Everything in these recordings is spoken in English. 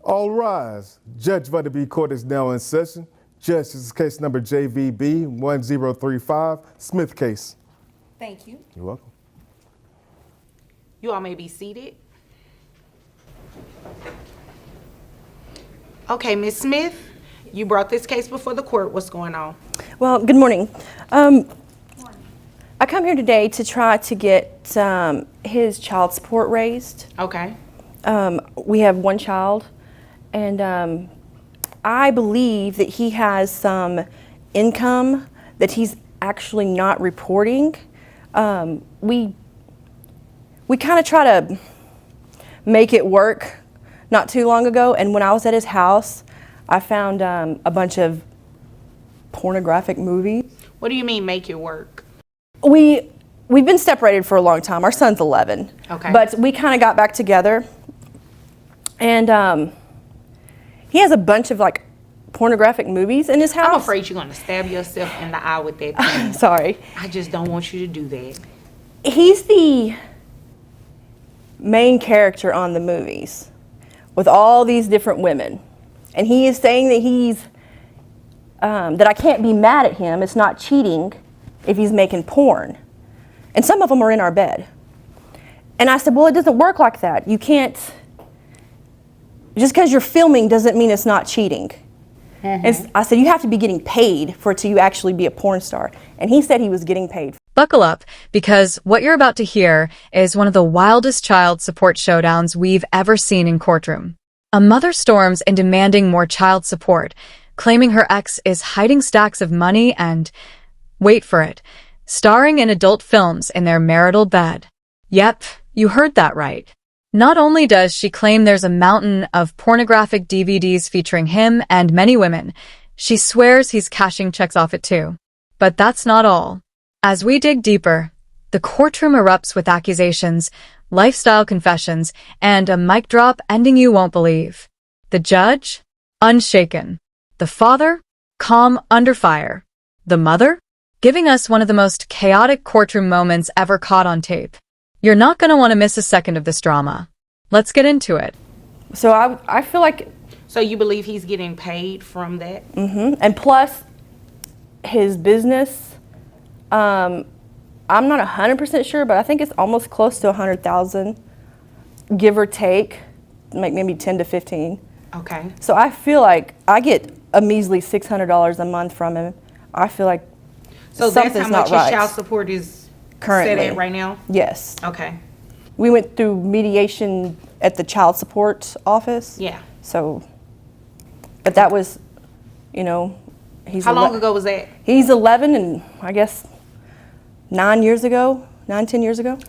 All rise. Judge Vudeby Court is now in session. Judge, this is case number JVB 1035, Smith case. Thank you. You're welcome. You all may be seated. Okay, Ms. Smith, you brought this case before the court. What's going on? Well, good morning. I come here today to try to get his child support raised. Okay. We have one child, and I believe that he has some income that he's actually not reporting. We kind of try to make it work not too long ago, and when I was at his house, I found a bunch of pornographic movies. What do you mean make it work? We've been separated for a long time. Our son's 11. Okay. But we kind of got back together, and he has a bunch of like pornographic movies in his house. I'm afraid you're going to stab yourself in the eye with that thing. Sorry. I just don't want you to do that. He's the main character on the movies with all these different women. And he is saying that that I can't be mad at him. It's not cheating if he's making porn. And some of them are in our bed. And I said, well, it doesn't work like that. You can't, just because you're filming doesn't mean it's not cheating. And I said, you have to be getting paid for it to actually be a porn star. And he said he was getting paid. Buckle up, because what you're about to hear is one of the wildest child support showdowns we've ever seen in Courtroom. A mother storms in demanding more child support, claiming her ex is hiding stacks of money and, wait for it, starring in adult films in their marital bed. Yep, you heard that right. Not only does she claim there's a mountain of pornographic DVDs featuring him and many women, she swears he's cashing checks off it too. But that's not all. As we dig deeper, the courtroom erupts with accusations, lifestyle confessions, and a mic drop ending you won't believe. The judge? Unshaken. The father? Calm under fire. The mother? Giving us one of the most chaotic courtroom moments ever caught on tape. You're not going to want to miss a second of this drama. Let's get into it. So I feel like... So you believe he's getting paid from that? Mm-hmm. And plus, his business... I'm not 100% sure, but I think it's almost close to 100,000, give or take, like maybe 10 to 15. Okay. So I feel like I get a measly $600 a month from him. I feel like so something's that's how not much right. his child support is Currently. set at right now? Yes. Okay. We went through mediation at the child support office. Yeah. So, but that was, you know, How long ago was that? He's 11, and I guess 10 years ago.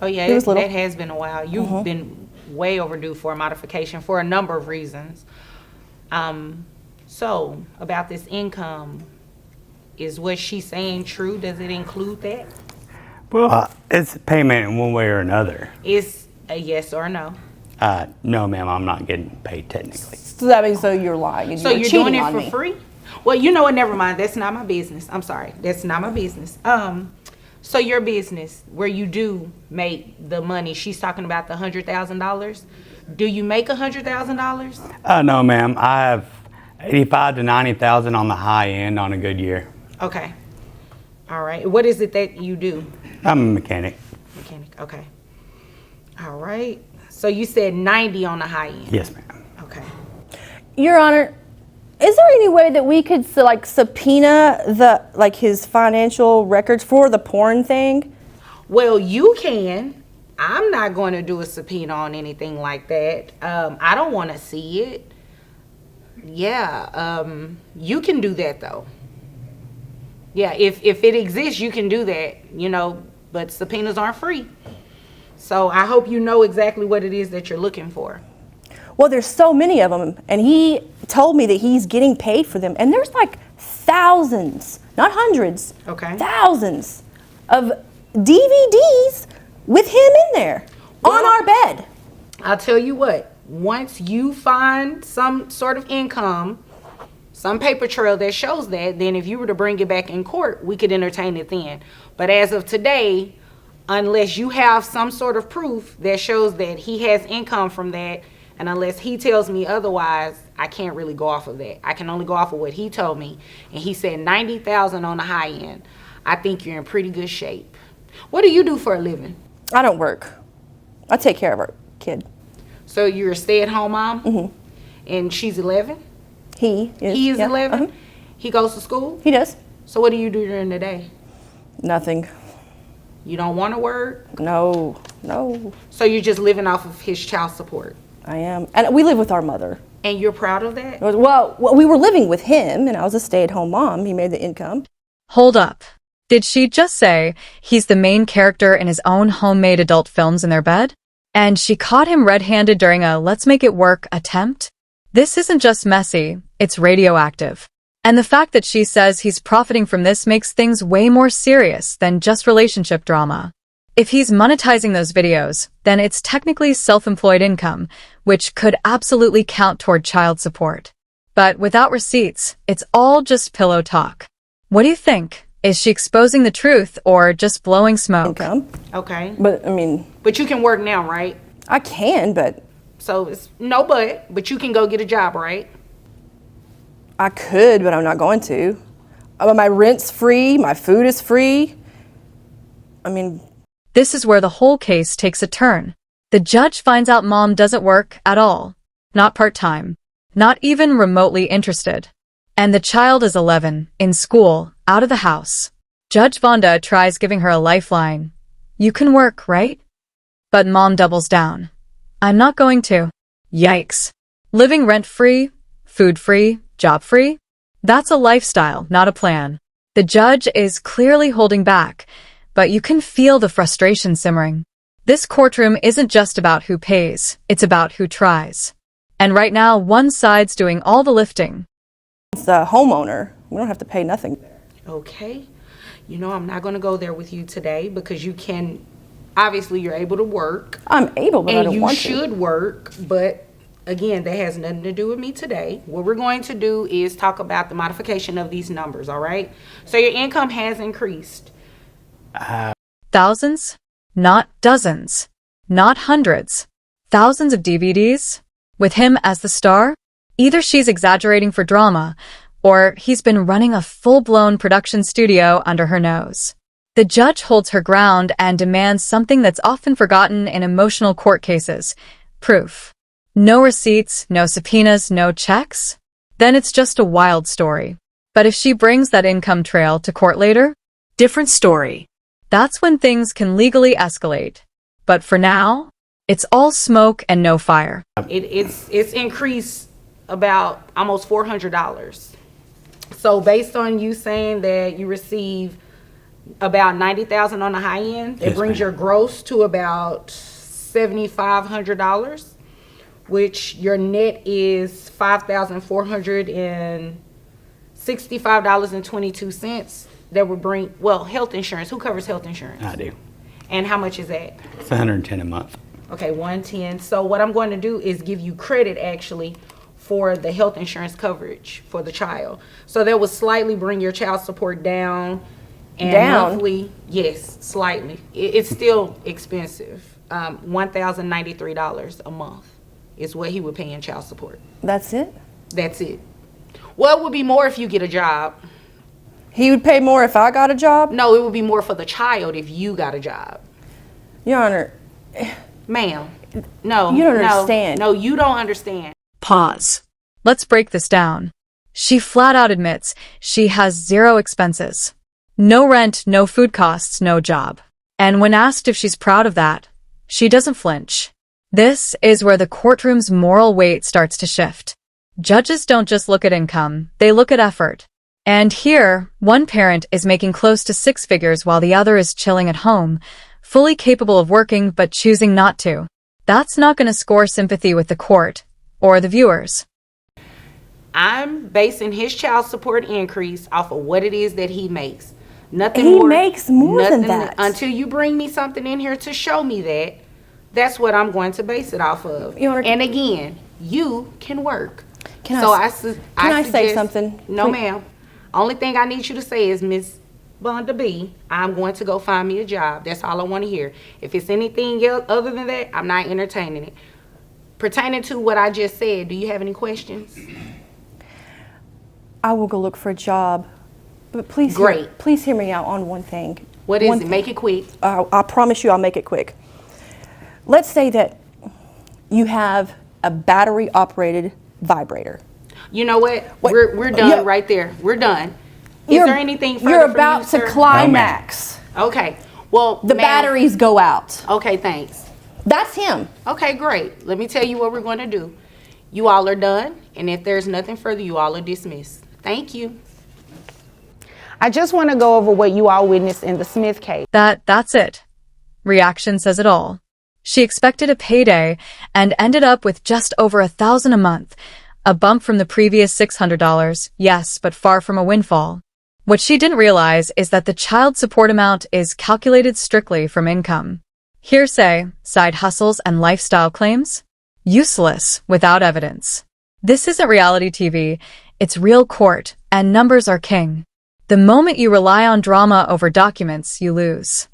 Oh yeah, he was little. That has been a while. You've been way overdue for a modification for a number of reasons. So about this income, is what she's saying true? Does it include that? Well, it's payment in one way or another. Is a yes or a no? No, ma'am, I'm not getting paid technically. So that means you're lying and So you're you're cheating doing it on for me. free? Well, you know what? Never mind. That's not my business. I'm sorry. That's not my business. So your business, where you do make the money, she's talking about the $100,000. Do you make $100,000? No, ma'am, I have 85 to 90,000 on the high end on a good year. Okay. All right. What is it that you do? I'm a mechanic. Mechanic. Okay. All right. So you said 90 on the high end. Yes, ma'am. Okay. Your Honor, is there any way that we could subpoena his financial records for the porn thing? Well, you can. I'm not going to do a subpoena on anything like that. I don't want to see it. Yeah. You can do that though. Yeah. If it exists, you can do that. You know, but subpoenas aren't free. So I hope you know exactly what it is that you're looking for. Well, there's so many of them, and he told me that he's getting paid for them, and there's like thousands, not hundreds, Okay. thousands of DVDs with him in there on our bed. I'll tell you what, once you find some sort of income, some paper trail that shows that, then if you were to bring it back in court, we could entertain it then. But as of today, unless you have some sort of proof that shows that he has income from that, And unless he tells me otherwise, I can't really go off of that. I can only go off of what he told me. And he said 90,000 on the high end. I think you're in pretty good shape. What do you do for a living? I don't work. I take care of our kid. So you're a stay-at-home mom? Mm-hmm. And she's 11? He is. He is yeah. 11? Uh-huh. He goes to school? He does. So what do you do during the day? Nothing. You don't want to work? No. So you're just living off of his child support? I am. And we live with our mother. And you're proud of that? Well, we were living with him, and I was a stay-at-home mom. He made the income. Hold up. Did she just say he's the main character in his own homemade adult films in their bed? And she caught him red-handed during a let's make it work attempt? This isn't just messy, it's radioactive. And the fact that she says he's profiting from this makes things way more serious than just relationship drama. If he's monetizing those videos, then it's technically self-employed income, which could absolutely count toward child support. But without receipts, it's all just pillow talk. What do you think? Is she exposing the truth or just blowing smoke? Income. Okay. But, I mean, But you can work now, right? I can, but So it's no but you can go get a job, right? I could, but I'm not going to. My rent's free. My food is free. I mean, This is where the whole case takes a turn. The judge finds out mom doesn't work at all. Not part-time. Not even remotely interested. And the child is 11, in school, out of the house. Judge Vonda tries giving her a lifeline. You can work, right? But mom doubles down. I'm not going to. Yikes. Living rent-free, food-free, job-free? That's a lifestyle, not a plan. The judge is clearly holding back, but you can feel the frustration simmering. This courtroom isn't just about who pays, it's about who tries. And right now, one side's doing all the lifting. it's the homeowner. We don't have to pay nothing. Okay. You know, I'm not going to go there with you today because you can, obviously you're able to work. I'm able, but I And don't you want should work, but again, that has nothing to do with me today. What we're going to do is talk about the modification of these numbers, all right? So your income has increased. Thousands? Not dozens. Not hundreds. Thousands of DVDs? With him as the star? Either she's exaggerating for drama, or he's been running a full-blown production studio under her nose. The judge holds her ground and demands something that's often forgotten in emotional court cases: proof. No receipts, no subpoenas, no checks? Then it's just a wild story. But if she brings that income trail to court later, different story. That's when things can legally escalate. But for now, it's all smoke and no fire. It's increased about almost $400. So based on you saying that you receive about 90,000 on the high end, it Yes, brings ma'am. your gross to about $7,500, which your net is $5,465.22. That would bring, well, health insurance. Who covers health insurance? I do. And how much is that? It's 110 a month. Okay, 110. So what I'm going to do is give you credit actually for the health insurance coverage for the child. So that would slightly bring your child support down. And Down? monthly, yes, slightly. It's still expensive. $1,093 a month is what he would pay in child support. That's it? That's it. Well, it would be more if you get a job. He would pay more if I got a job? No, it would be more for the child if you got a job. Your Honor, Ma'am, no. You don't no, understand. No, you don't understand. Pause. Let's break this down. She flat out admits she has zero expenses. No rent, no food costs, no job. And when asked if she's proud of that, she doesn't flinch. This is where the courtroom's moral weight starts to shift. Judges don't just look at income, they look at effort. And here, one parent is making close to six figures while the other is chilling at home, fully capable of working but choosing not to. That's not going to score sympathy with the court or the viewers. I'm basing his child support increase off of what it is that he makes. Nothing He more. makes more than nothing- that. Until you bring me something in here to show me that, that's what I'm going to base it off of. Your Honor, and again, you can work. Can so I I say suggest- something? No, Please. ma'am. Only thing I need you to say is, Miss Vonda B, I'm going to go find me a job. That's all I want to hear. If it's anything else other than that, I'm not entertaining it. pertaining to what I just said, do you have any questions? I will go look for a job. But please, Great. Please hear me out on one thing. What is it? Make it quick. I promise you I'll make it quick. Let's say that you have a battery-operated vibrator. You know what? We're done Yeah. right there. We're done. Is there anything further You're for about you, to sir? climax. Okay. Well, The ma'am- batteries go out. Okay, thanks. That's him. Okay, great. Let me tell you what we're going to do. You all are done, and if there's nothing further, you all are dismissed. Thank you. I just want to go over what you all witnessed in the Smith case. That's it. Reaction says it all. She expected a payday and ended up with just over $1,000 a month, a bump from the previous $600, yes, but far from a windfall. What she didn't realize is that the child support amount is calculated strictly from income. Hearsay, side hustles, and lifestyle claims? Useless without evidence. This isn't reality TV, it's real court, and numbers are king. The moment you rely on drama over documents, you lose.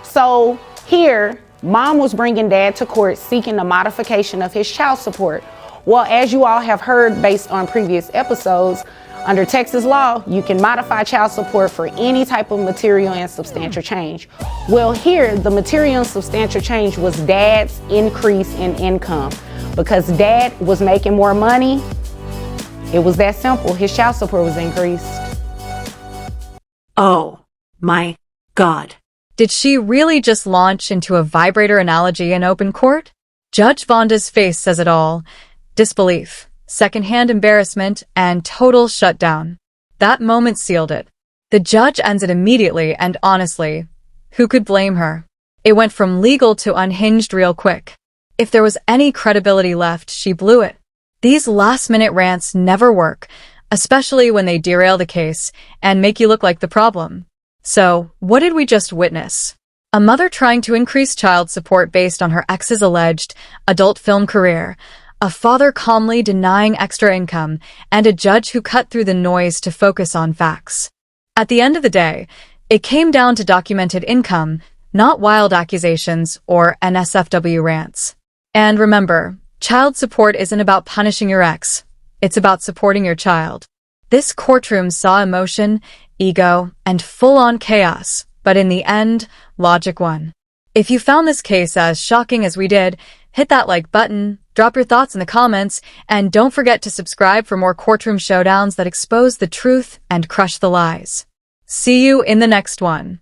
So here, mom was bringing dad to court seeking a modification of his child support. Well, as you all have heard based on previous episodes, under Texas law, you can modify child support for any type of material and substantial change. Well, here, the material and substantial change was dad's increase in income. Because dad was making more money, it was that simple. His child support was increased. Oh my God. Did she really just launch into a vibrator analogy in open court? Judge Vonda's face says it all. Disbelief, secondhand embarrassment, and total shutdown. That moment sealed it. The judge ends it immediately and honestly. Who could blame her? It went from legal to unhinged real quick. If there was any credibility left, she blew it. These last-minute rants never work, especially when they derail the case and make you look like the problem. So, what did we just witness? A mother trying to increase child support based on her ex's alleged adult film career, a father calmly denying extra income, and a judge who cut through the noise to focus on facts. At the end of the day, it came down to documented income, not wild accusations or NSFW rants. And remember, child support isn't about punishing your ex. It's about supporting your child. This courtroom saw emotion, ego, and full-on chaos, but in the end, logic won. If you found this case as shocking as we did, hit that like button, drop your thoughts in the comments, and don't forget to subscribe for more courtroom showdowns that expose the truth and crush the lies. See you in the next one.